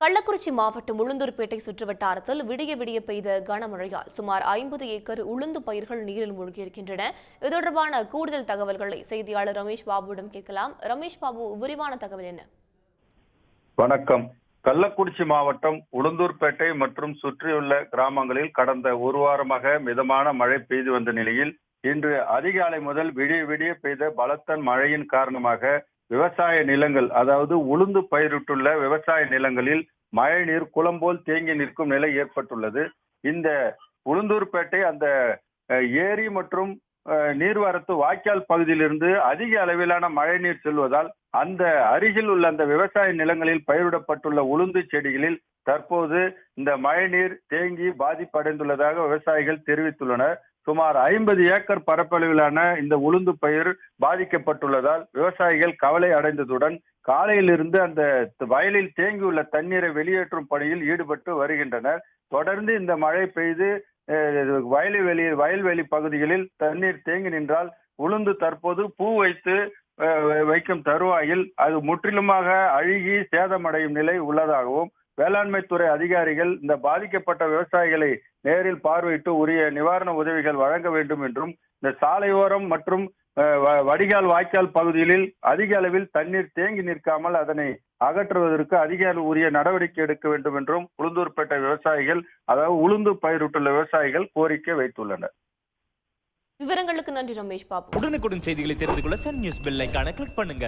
கள்ளக்குறிச்சி மாவட்டம் உளுந்தூர்பேட்டை சுற்றுவட்டாரத்தில் விடிய விடிய பெய்த கனமழையால் சுமார் 50 ஏக்கர் உளுந்து பயிர்கள் நீரில் மூழ்கியிருக்கின்றன. இது தொடர்பான கூடுதல் தகவல்களை செய்தியாளர் ரமேஷ் பாபுவிடம் கேட்கலாம். ரமேஷ் பாபு, விரிவான தகவல் என்ன? வணக்கம். கள்ளக்குறிச்சி மாவட்டம் உளுந்தூர்பேட்டை மற்றும் சுற்றியுள்ள கிராமங்களில் கடந்த ஒரு வாரமாக மிதமான மழை பெய்து வந்த நிலையில் இன்று அதிகாலை முதல் விடிய விடிய பெய்த பலத்த மழையின் காரணமாக விவசாய நிலங்கள், அதாவது உளுந்து பயிரிட்டுள்ள விவசாய நிலங்களில் மழை நீர் குளம் போல் தேங்கி நிற்கும் நிலை ஏற்பட்டுள்ளது. இந்த உளுந்தூர்பேட்டை அந்த ஏரி மற்றும் நீர்வரத்து வாய்க்கால் பகுதியிலிருந்து அதிக அளவிலான மழை நீர் செல்வதால் அந்த அருகில் உள்ள அந்த விவசாய நிலங்களில் பயிரிடப்பட்டுள்ள உளுந்து செடிகளில் தற்போது இந்த மழை நீர் தேங்கி பாதிப்படைந்துள்ளதாக விவசாயிகள் தெரிவித்துள்ளனர். சுமார் 50 ஏக்கர் பரப்பளவிலான இந்த உளுந்து பயிர் பாதிக்கப்பட்டுள்ளதால் விவசாயிகள் கவலை அடைந்ததுடன் காலையிலிருந்து அந்த வயலில் தேங்கியுள்ள தண்ணீரை வெளியேற்றும் பணியில் ஈடுபட்டு வருகின்றனர். தொடர்ந்து இந்த மழை பெய்து வயல்வெளி பகுதிகளில் தண்ணீர் தேங்கி நின்றால் உளுந்து தற்போது பூ வைக்கும் தருவாயில் அது முற்றிலுமாக அழுகி சேதமடையும் நிலை உள்ளதாகவும் வேளாண்மை துறை அதிகாரிகள் இந்த பாதிக்கப்பட்ட விவசாயிகளை நேரில் பார்வையிட்டு உரிய நிவாரண உதவிகள் வழங்க வேண்டும் என்றும், இந்த சாலையோரம் மற்றும் வடிகால் வாய்க்கால் பகுதிகளில் அதிக அளவில் தண்ணீர் தேங்கி நிற்காமல் அதனை அகற்றுவதற்கு அதிகாரி உரிய நடவடிக்கை எடுக்க வேண்டும் என்றும் உளுந்தூர்பேட்டை விவசாயிகள், அதாவது உளுந்து பயிரிட்டுள்ள விவசாயிகள் கோரிக்கை வைத்துள்ளனர். விவரங்களுக்கு நன்றி ரமேஷ் பாபு. உடனுக்குடன் செய்திகளை தெரிந்து கொள்ள சன் நியூஸ் பெல் ஐகானை கிளிக் பண்ணுங்க.